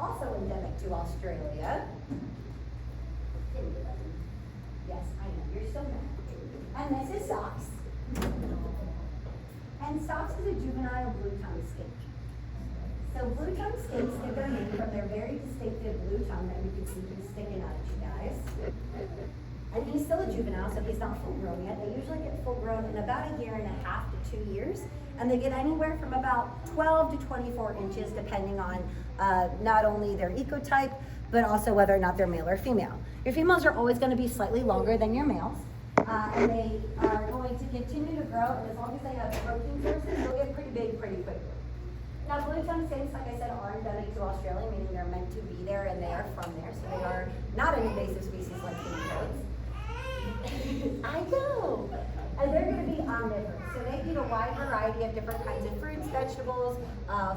also endemic to Australia. Yes, I know, you're so mad. And this is Sox. And Sox is a juvenile blue-tongued skink. So blue-tongued skinks get their name from their very distinctive blue tongue that you can see sticking out at you guys. And he's still a juvenile, so he's not full grown yet. They usually get full grown in about 1.5 to 2 years. And they get anywhere from about 12 to 24 inches, depending on not only their ecotype, but also whether or not they're male or female. Your females are always going to be slightly longer than your males. And they are going to continue to grow, and as long as they have protein sources, they'll get pretty big pretty quickly. Now, blue-tongued skinks, like I said, are endemic to Australia, meaning they're meant to be there and they are from there, so they are not an invasive species like guinea pigs. I know! And they're going to be omnivorous, so they eat a wide variety of different kinds of fruits, vegetables,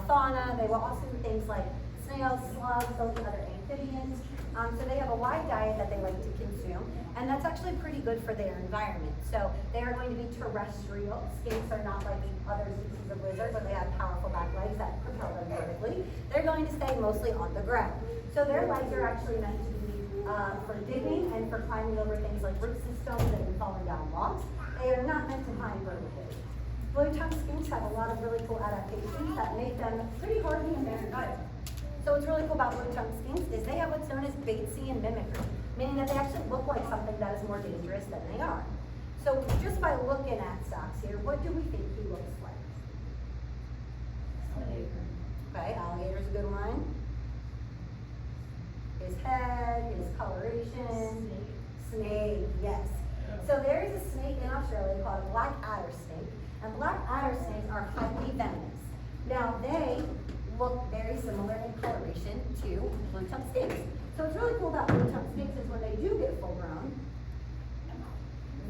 fauna. They will also eat things like snails, slugs, they'll eat other amphibians. So they have a wide diet that they like to consume, and that's actually pretty good for their environment. So they are going to be terrestrial. Skinks are not like other species of lizards where they have powerful back legs that propel them vertically. They're going to stay mostly on the ground. So their legs are actually meant to be for digging and for climbing over things like root systems and falling down logs. They are not meant to climb vertically. Blue-tongued skinks have a lot of really cool adaptations that make them pretty hardy in their environment. So what's really cool about blue-tongued skinks is they have what's known as Batesian mimicry, meaning that they actually look like something that is more dangerous than they are. So just by looking at Sox here, what do we think he looks like? Okay, alligator's a good one. His head, his coloration. Snake, yes. So there is a snake in Australia called a black adder snake, and black adder snakes are highly venomous. Now they look very similar in coloration to blue-tongued skinks. So what's really cool about blue-tongued skinks is when they do get full grown,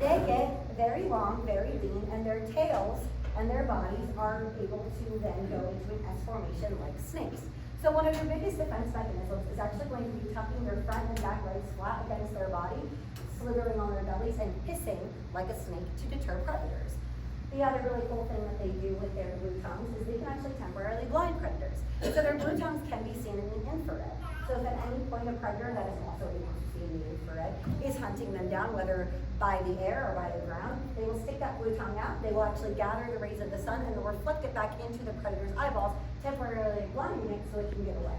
they get very long, very lean, and their tails and their bodies are able to then go into an S formation like snakes. So one of their biggest defense mechanisms is actually going to be tucking their front and back legs flat against their body, slithering on their bellies, and hissing like a snake to deter predators. The other really cool thing that they do with their blue tongues is they can actually temporarily blind predators. So their blue tongues can be seen in the infrared. So if at any point a predator that is also able to see in the infrared is hunting them down, whether by the air or by the ground, they will stick that blue tongue out. They will actually gather the rays of the sun and they'll reflect it back into the predator's eyeballs, temporarily blinding it so it can get away.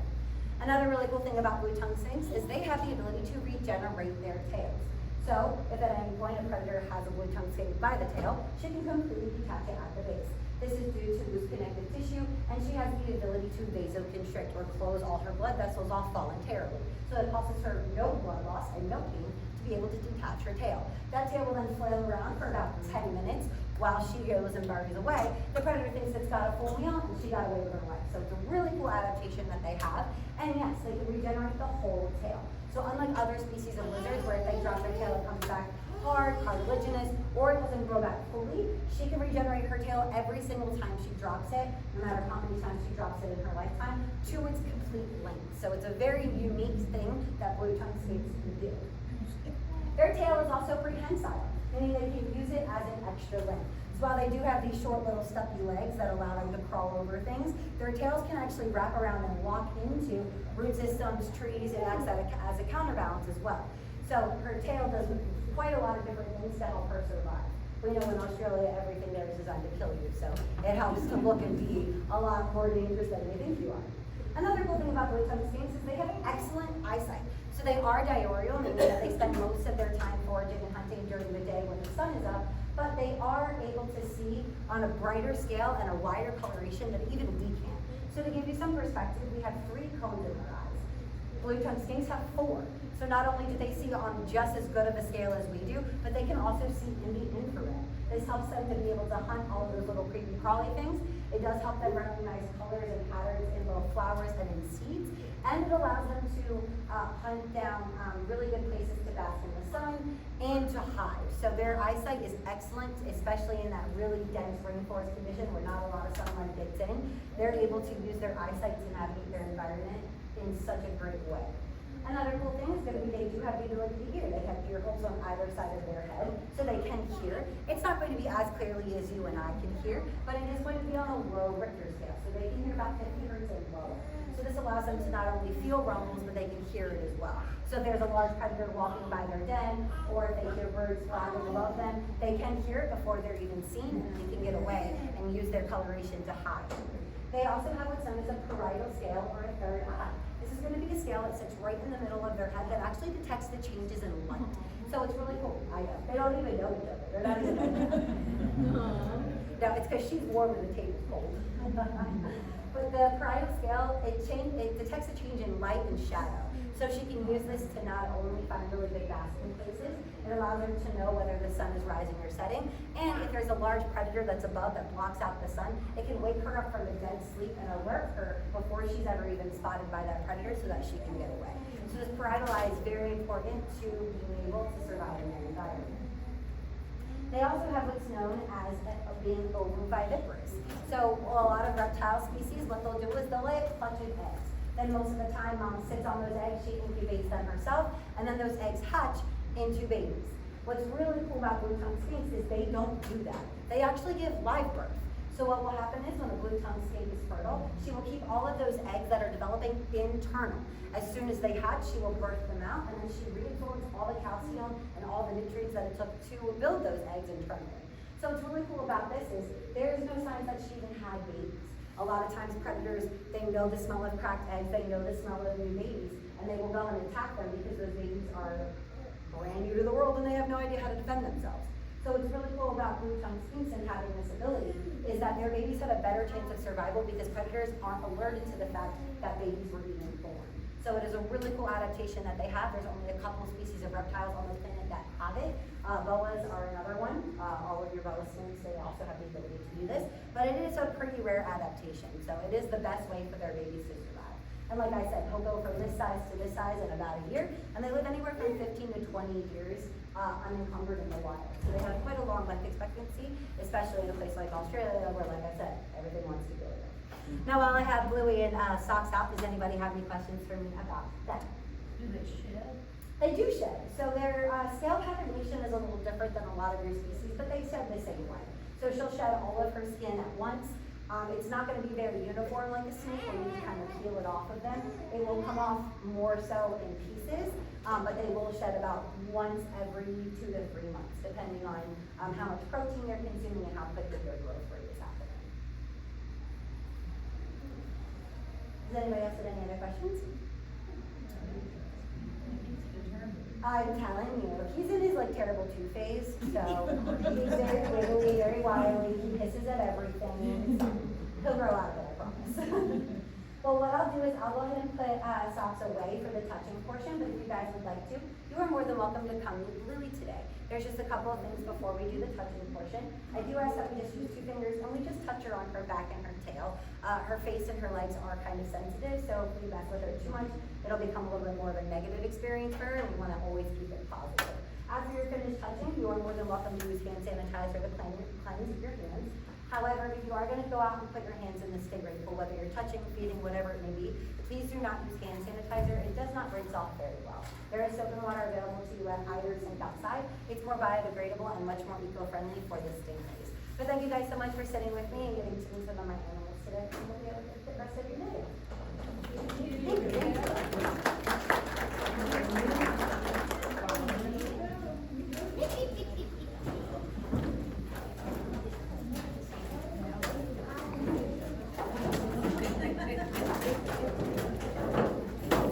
Another really cool thing about blue-tongued skinks is they have the ability to regenerate their tails. So if at any point a predator has a blue-tongued skink by the tail, she can completely detach it at the base. This is due to loose connective tissue, and she has the ability to vasoconstrict or close all her blood vessels off voluntarily. So it causes her no blood loss and no pain to be able to detach her tail. That tail will then flail around for about 10 minutes while she goes and buries away. The predator thinks it's got a full meal and she got away with her life. So it's a really cool adaptation that they have. And yes, they can regenerate the whole tail. So unlike other species of lizards where if they drop their tail, it comes back hard, cartilaginous, or it doesn't grow back fully, she can regenerate her tail every single time she drops it, no matter how many times she drops it in her lifetime, to its complete length. So it's a very unique thing that blue-tongued skinks can do. Their tail is also prehensile, meaning they can use it as an extra limb. So while they do have these short little stumpy legs that allow them to crawl over things, their tails can actually wrap around and lock into root systems, trees, and acts as a counterbalance as well. So her tail does quite a lot of different things to help her survive. We know in Australia everything there is designed to kill you, so it helps to look and be a lot more dangerous than you think you are. Another cool thing about blue-tongued skinks is they have excellent eyesight. So they are diurnal, meaning that they spend most of their time foraging and hunting during the day when the sun is up, but they are able to see on a brighter scale and a wider coloration than even we can. So to give you some perspective, we have 3 cones in our eyes. Blue-tongued skinks have 4. So not only do they see on just as good of a scale as we do, but they can also see in the infrared. This helps them to be able to hunt all of those little creepy crawly things. It does help them recognize colors and patterns in little flowers and in seeds. And it allows them to hunt down really good places to bask in the sun and to hide. So their eyesight is excellent, especially in that really dense rainforest condition where not a lot of sunlight gets in. They're able to use their eyesight to navigate their environment in such a great way. Another cool thing is going to be they do have the ability to hear. They have ear holes on either side of their head, so they can hear. It's not going to be as clearly as you and I can hear, but it is going to be on a low Richter scale, so they can hear about 50 hertz and lower. So this allows them to not only feel rumbles, but they can hear it as well. So if there's a large predator walking by their den, or if they hear birds flying above them, they can hear it before they're even seen, and they can get away and use their coloration to hide. They also have what's known as a parietal scale, or a third eye. This is going to be a scale that sits right in the middle of their head that actually detects the changes in light. So it's really cool. I know. They don't even know each other. They're not even know. No, it's because she's warm and the table's cold. But the parietal scale, it detects a change in light and shadow. So she can use this to not only find really big basking places, it allows her to know whether the sun is rising or setting. And if there's a large predator that's above that blocks out the sun, it can wake her up from a dead sleep and alert her before she's ever even spotted by that predator so that she can get away. So this parietal eye is very important to being able to survive in their environment. They also have what's known as being ovoviviparous. So a lot of reptile species, what they'll do is they'll lay a clutch of eggs. Then most of the time, mom sits on those eggs, she incubates them herself, and then those eggs hatch into babies. What's really cool about blue-tongued skinks is they don't do that. They actually give live birth. So what will happen is when a blue-tongued skink is fertile, she will keep all of those eggs that are developing internal. As soon as they hatch, she will birth them out, and then she reabsorbs all the calcium and all the nutrients that it took to build those eggs internally. So what's really cool about this is there is no signs that she even had babies. A lot of times predators, they know the smell of cracked eggs, they know the smell of new babies, and they will go and attack them because those babies are brand new to the world and they have no idea how to defend themselves. So what's really cool about blue-tongued skinks and having this ability is that their babies have a better chance of survival because predators aren't alerted to the fact that babies were even born. So it is a really cool adaptation that they have. There's only a couple species of reptiles on the planet that have it. Boas are another one. All of your boa skinks, they also have the ability to do this. But it is a pretty rare adaptation. So it is the best way for their babies to survive. And like I said, he'll go from this size to this size in about a year. And they live anywhere from 15 to 20 years unencumbered in the wild. So they have quite a long life expectancy, especially in a place like Australia where, like I said, everything wants to go there. Now, while I have Bluey and Socks out, does anybody have any questions for me about that? Do they shed? They do shed. So their scale patternation is a little different than a lot of your species, but they shed the same way. So she'll shed all of her skin at once. It's not going to be very uniform like a snake where you can kind of peel it off of them. It will come off more so in pieces, but they will shed about once every 2 to 3 months, depending on how much protein they're consuming and how quickly their growth rate is happening. Does anybody else have any other questions? I'm telling you, he's in his like terrible two phase, so he's very wiggly, very wily, he hisses at everything. He'll grow out of it, I promise. Well, what I'll do is I'll go ahead and put Socks away for the touching portion, but if you guys would like to, you are more than welcome to come meet Lily today. There's just a couple of things before we do the touching portion. I do ask that we just use 2 fingers and we just touch her on her back and her tail. Her face and her legs are kind of sensitive, so if we mess with her too much, it'll become a little bit more of a negative experience for her, and we want to always keep it positive. After you're finished touching, you are more than welcome to use hand sanitizer to cleanse your hands. However, if you are going to go out and put your hands in the stingray pool, whether you're touching, feeding, whatever it may be, please do not use hand sanitizer. It does not rinse off very well. There is soap and water available to you at either sink outside. It's more biodegradable and much more eco-friendly for the stingrays. But thank you guys so much for sitting with me and getting to meet some of my animals today. And hope you have a good rest of your day.